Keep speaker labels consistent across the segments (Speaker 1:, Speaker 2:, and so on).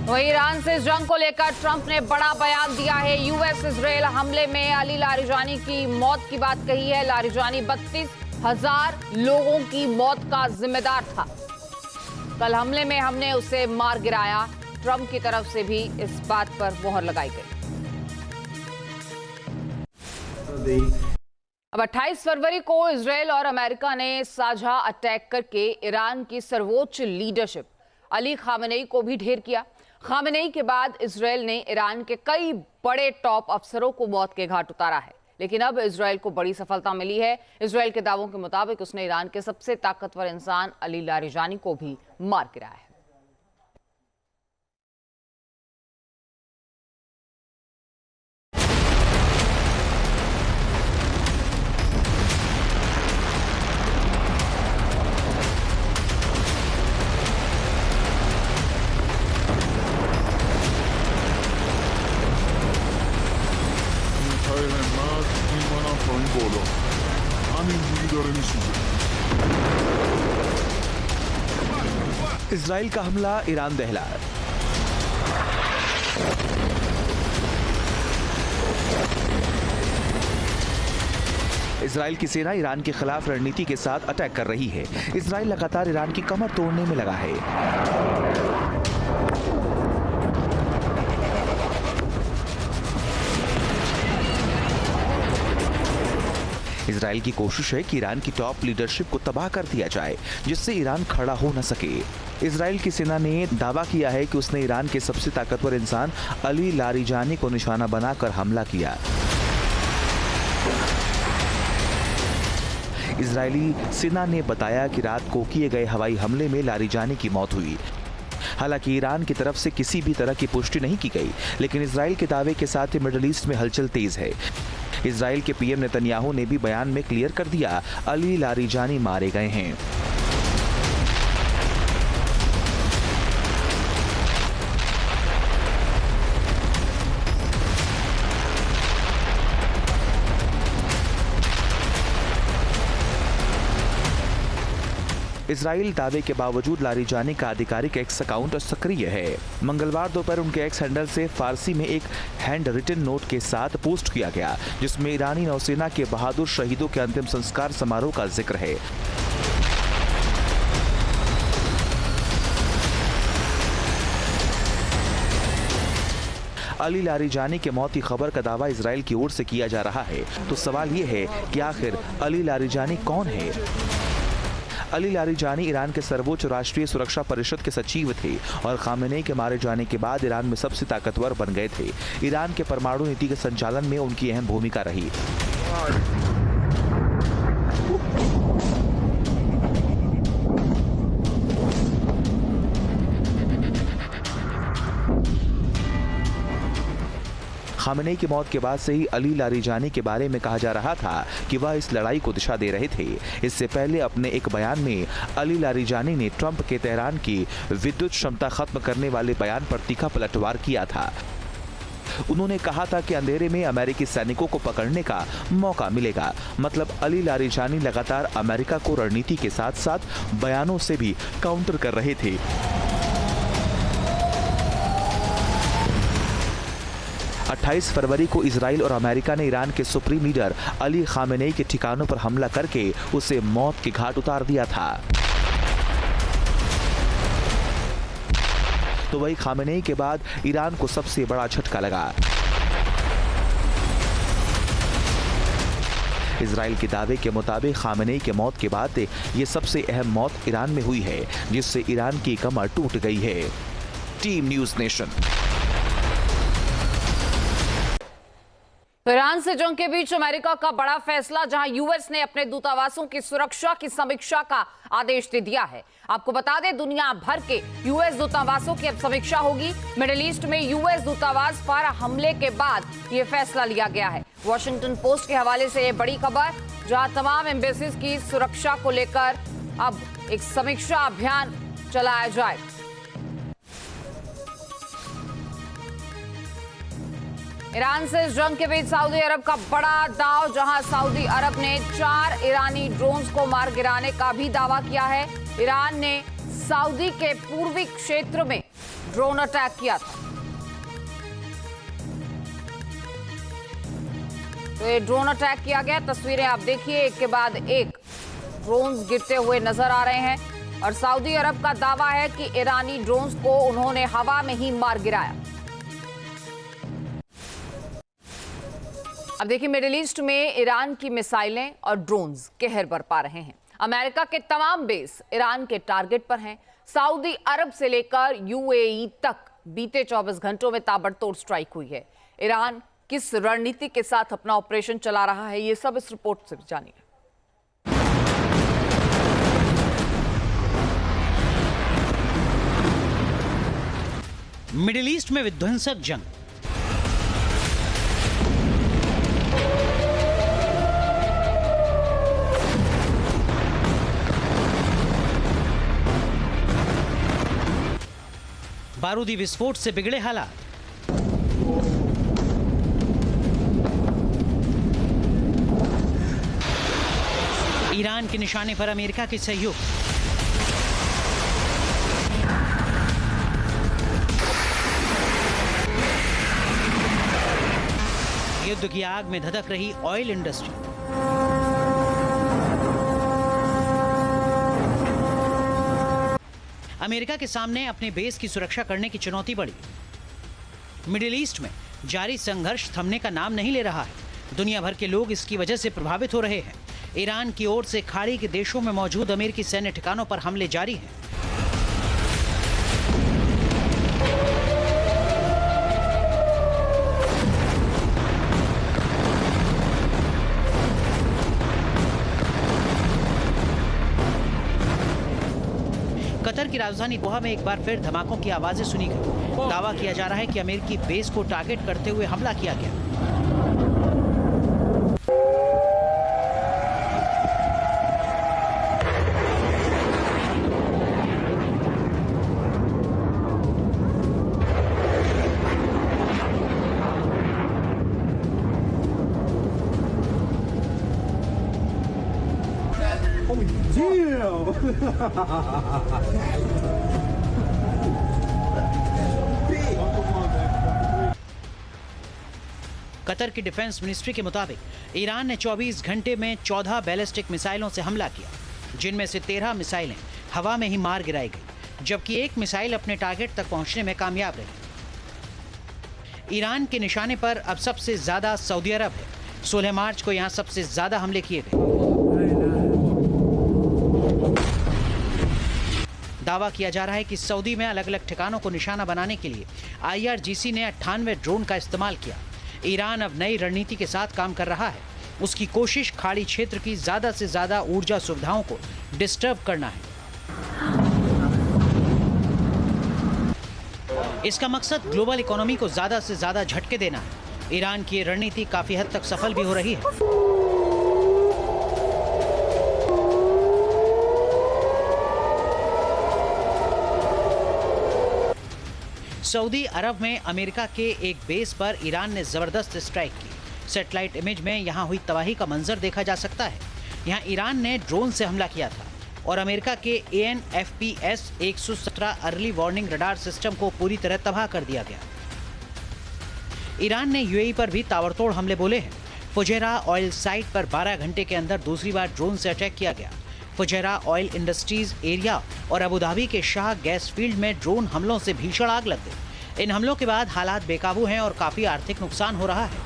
Speaker 1: वहीं ईरान से इस जंग को लेकर ट्रंप ने बड़ा बयान दिया है। यूएस इजरायल हमले में अली लारिजानी की मौत की बात कही है। लारिजानी 32,000 लोगों की मौत का जिम्मेदार था। कल हमले में हमने उसे मार गिराया। ट्रंप की तरफ से भी इस बात पर मोहर लगाई गई। अब 28 फरवरी को इजरायल और अमेरिका ने साझा अटैक करके ईरान की सर्वोच्च लीडरशिप अली खामेनेई को भी ढेर किया। खामेनेई के बाद इजरायल ने ईरान के कई बड़े टॉप अफसरों को मौत के घाट उतारा है। लेकिन अब इजरायल को बड़ी सफलता मिली है। इजरायल के दावों के मुताबिक उसने ईरान के सबसे ताकतवर इंसान अली लारिजानी को भी मार गिराया है।
Speaker 2: इजराइल का हमला ईरान दहला। इजराइल की सेना ईरान के खिलाफ रणनीति के साथ अटैक कर रही है। इजराइल लगातार ईरान की कमर तोड़ने में लगा है। इजराइल की कोशिश है कि ईरान की टॉप लीडरशिप को तबाह कर दिया जाए, जिससे ईरान खड़ा हो न सके। इजराइल की सेना ने दावा किया है कि उसने ईरान के सबसे ताकतवर इंसान अली लारिजानी को निशाना बनाकर हमला किया। इजरायली सेना ने बताया कि रात को किए गए हवाई हमले में लारिजानी की मौत हुई। हालांकि ईरान की तरफ से किसी भी तरह की पुष्टि नहीं की गई, लेकिन इजराइल के दावे के साथ ही मिडिल ईस्ट में हलचल तेज है। इजराइल के पीएम नेतन्याहू ने भी बयान में क्लियर कर दिया, अली लारिजानी मारे गए हैं। इजराइल दावे के बावजूद लारिजानी का आधिकारिक एक्स अकाउंट सक्रिय है। मंगलवार दोपहर उनके एक्स हैंडल से फारसी में एक हैंड रिटन नोट के साथ पोस्ट किया गया, जिसमें ईरानी नौसेना के बहादुर शहीदों के अंतिम संस्कार समारोह का जिक्र है। अली लारिजानी के मौत की खबर का दावा इजराइल की ओर से किया जा रहा है। तो सवाल ये है कि आखिर अली लारिजानी कौन है? अली लारिजानी ईरान के सर्वोच्च राष्ट्रीय सुरक्षा परिषद के सचिव थे और खामेनेई के मारे जाने के बाद ईरान में सबसे ताकतवर बन गए थे। ईरान के परमाणु नीति के संचालन में उनकी अहम भूमिका रही। खामेनेई की मौत के बाद से ही अली लारिजानी के बारे में कहा जा रहा था कि वह इस लड़ाई को दिशा दे रहे थे। इससे पहले अपने एक बयान में अली लारिजानी ने ट्रंप के तेहरान की विद्युत क्षमता खत्म करने वाले बयान पर तीखा पलटवार किया था। उन्होंने कहा था कि अंधेरे में अमेरिकी सैनिकों को पकड़ने का मौका मिलेगा। मतलब अली लारिजानी लगातार अमेरिका को रणनीति के साथ साथ बयानों से भी काउंटर कर रहे थे। 28 फरवरी को इजराइल और अमेरिका ने ईरान के सुप्रीम लीडर अली खामेनेई के ठिकानों पर हमला करके उसे मौत के घाट उतार दिया था। तो वही खामेनेई के बाद ईरान को सबसे बड़ा झटका लगा। इजराइल के दावे के मुताबिक खामेनेई के मौत के बाद ये सबसे अहम मौत ईरान में हुई है, जिससे ईरान की कमर टूट गई है। Team news nation.
Speaker 1: ईरान से जंग के बीच अमेरिका का बड़ा फैसला, जहां यूएस ने अपने दूतावासों की सुरक्षा की समीक्षा का आदेश दे दिया है। आपको बता दें, दुनिया भर के यूएस दूतावासों की अब समीक्षा होगी। मिडिल ईस्ट में यूएस दूतावास पर हमले के बाद यह फैसला लिया गया है। वॉशिंगटन पोस्ट के हवाले से यह बड़ी खबर, जहां तमाम एम्बेसीज की सुरक्षा को लेकर अब एक समीक्षा अभियान चलाया जाएगा। ईरान से इस जंग के बीच सऊदी अरब का बड़ा दांव, जहां सऊदी अरब ने 4 ईरानी ड्रोन्स को मार गिराने का भी दावा किया है। ईरान ने सऊदी के पूर्वी क्षेत्र में ड्रोन अटैक किया था। तो ये ड्रोन अटैक किया गया। तस्वीरें आप देखिए, एक के बाद एक ड्रोन्स गिरते हुए नजर आ रहे हैं और सऊदी अरब का दावा है कि ईरानी ड्रोन्स को उन्होंने हवा में ही मार गिराया। अब देखिए, मिडिल ईस्ट में ईरान की मिसाइलें और ड्रोन्स कहर बरपा रहे हैं। अमेरिका के तमाम बेस ईरान के टारगेट पर हैं। सऊदी अरब से लेकर यूएई तक बीते 24 घंटों में ताबड़तोड़ स्ट्राइक हुई है। ईरान किस रणनीति के साथ अपना ऑपरेशन चला रहा है, ये सब इस रिपोर्ट से जानिए।
Speaker 3: मिडिल ईस्ट में विध्वंसक जंग। बारूदी विस्फोट से बिगड़े हालात। ईरान के निशाने पर अमेरिका के सहयोग। युद्ध की आग में धधक रही ऑयल इंडस्ट्री। अमेरिका के सामने अपने बेस की सुरक्षा करने की चुनौती बढ़ी। मिडिल ईस्ट में जारी संघर्ष थमने का नाम नहीं ले रहा है। दुनिया भर के लोग इसकी वजह से प्रभावित हो रहे हैं। ईरान की ओर से खाड़ी के देशों में मौजूद अमेरिकी सैन्य ठिकानों पर हमले जारी हैं। कतर की राजधानी दोहा में एक बार फिर धमाकों की आवाजें सुनी गई। दावा किया जा रहा है कि अमेरिकी बेस को टारगेट करते हुए हमला किया गया। कतर की डिफेंस मिनिस्ट्री के मुताबिक ईरान ने 24 घंटे में 14 बैलिस्टिक मिसाइलों से हमला किया, जिनमें से 13 मिसाइलें हवा में ही मार गिराई गई, जबकि एक मिसाइल अपने टारगेट तक पहुंचने में कामयाब रही। ईरान के निशाने पर अब सबसे ज्यादा सऊदी अरब है। 16 मार्च को यहां सबसे ज्यादा हमले किए गए। दावा किया जा रहा है कि सऊदी में अलग अलग ठिकानों को निशाना बनाने के लिए IRGC ने 98 ड्रोन का इस्तेमाल किया। ईरान अब नई रणनीति के साथ काम कर रहा है। उसकी कोशिश खाड़ी क्षेत्र की ज्यादा से ज्यादा ऊर्जा सुविधाओं को डिस्टर्ब करना है। इसका मकसद ग्लोबल इकोनॉमी को ज्यादा से ज्यादा झटके देना है। ईरान की रणनीति काफी हद तक सफल भी हो रही है। सऊदी अरब में अमेरिका के एक बेस पर ईरान ने जबरदस्त स्ट्राइक की। सैटेलाइट इमेज में यहां हुई तबाही का मंजर देखा जा सकता है। यहां ईरान ने ड्रोन से हमला किया था और अमेरिका के AN/FPS 117 early warning radar system को पूरी तरह तबाह कर दिया गया। ईरान ने UAE पर भी ताबड़तोड़ हमले बोले हैं। फुजैरा ऑयल साइट पर 12 घंटे के अंदर दूसरी बार ड्रोन से अटैक किया गया। फुजैरा ऑयल इंडस्ट्रीज एरिया और अबू धाबी के शाह गैस फील्ड में ड्रोन हमलों से भीषण आग लग गई। इन हमलों के बाद हालात बेकाबू हैं और काफी आर्थिक नुकसान हो रहा है।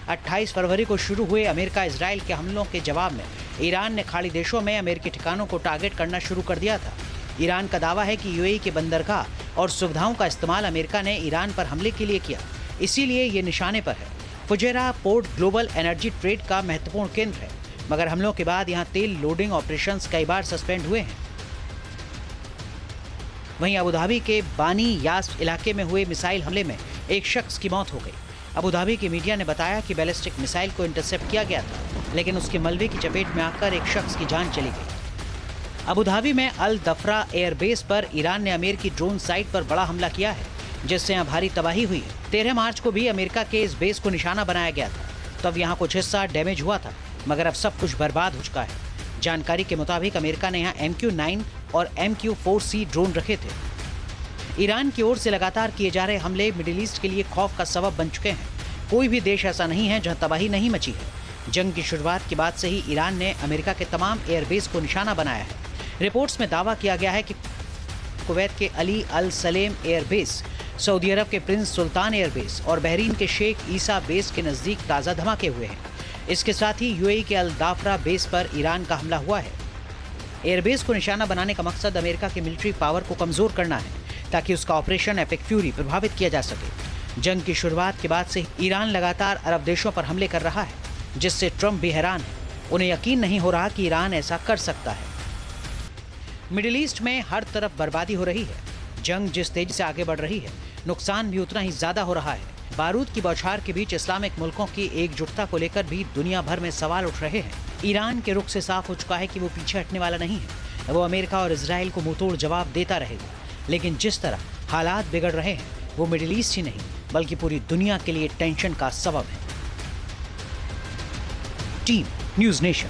Speaker 3: 28 फरवरी को शुरू हुए अमेरिका इजराइल के हमलों के जवाब में ईरान ने खाड़ी देशों में अमेरिकी ठिकानों को टारगेट करना शुरू कर दिया था। ईरान का दावा है कि UAE के बंदरगाह और सुविधाओं का इस्तेमाल अमेरिका ने ईरान पर हमले के लिए किया, इसीलिए ये निशाने पर है। Fujairah port global energy trade का महत्वपूर्ण केंद्र है, मगर हमलों के बाद यहां तेल लोडिंग ऑपरेशंस कई बार सस्पेंड हुए हैं। वहीं अबू धाबी के बानी यास इलाके में हुए मिसाइल हमले में एक शख्स की मौत हो गई। अबू धाबी की मीडिया ने बताया कि बैलिस्टिक मिसाइल को इंटरसेप्ट किया गया था, लेकिन उसके मलबे की चपेट में आकर एक शख्स की जान चली गई। अबू धाबी में अल दफरा एयरबेस पर ईरान ने अमेरिकी ड्रोन साइट पर बड़ा हमला किया है, जिससे यहाँ भारी तबाही हुई है। 13 मार्च को भी अमेरिका के इस बेस को निशाना बनाया गया था। तब यहाँ कुछ हिस्सा डैमेज हुआ था, मगर अब सब कुछ बर्बाद हो चुका है। जानकारी के मुताबिक अमेरिका ने यहाँ MQ-9 और MQ-4C ड्रोन रखे थे। ईरान की ओर से लगातार किए जा रहे हमले मिडिल ईस्ट के लिए खौफ का सबब बन चुके हैं। कोई भी देश ऐसा नहीं है जहां तबाही नहीं मची है। जंग की शुरुआत के बाद से ही ईरान ने अमेरिका के तमाम एयरबेस को निशाना बनाया है। रिपोर्ट्स में दावा किया गया है कि कुवैत के अली अल सलेम एयरबेस, सऊदी अरब के प्रिंस सुल्तान एयरबेस और बहरीन के शेख ईसा बेस के नज़दीक ताज़ा धमाके हुए हैं। इसके साथ ही UAE के अल दाफरा बेस पर ईरान का हमला हुआ है। एयरबेस को निशाना बनाने का मकसद अमेरिका की मिलिट्री पावर को कमज़ोर करना है ताकि उसका ऑपरेशन एपिक फ्यूरी प्रभावित किया जा सके। जंग की शुरुआत के बाद से ईरान लगातार अरब देशों पर हमले कर रहा है, जिससे ट्रंप भी हैरान है। उन्हें यकीन नहीं हो रहा कि ईरान ऐसा कर सकता है। मिडिल ईस्ट में हर तरफ बर्बादी हो रही है। जंग जिस तेजी से आगे बढ़ रही है, नुकसान भी उतना ही ज्यादा हो रहा है। बारूद की बौछार के बीच इस्लामिक मुल्कों की एकजुटता को लेकर भी दुनिया भर में सवाल उठ रहे हैं। ईरान के रुख से साफ हो चुका है कि वो पीछे हटने वाला नहीं है। वो अमेरिका और इजराइल को मुंहतोड़ जवाब देता रहेगा। लेकिन जिस तरह हालात बिगड़ रहे हैं, वो मिडिल ईस्ट ही नहीं बल्कि पूरी दुनिया के लिए टेंशन का सबब है। Team news nation.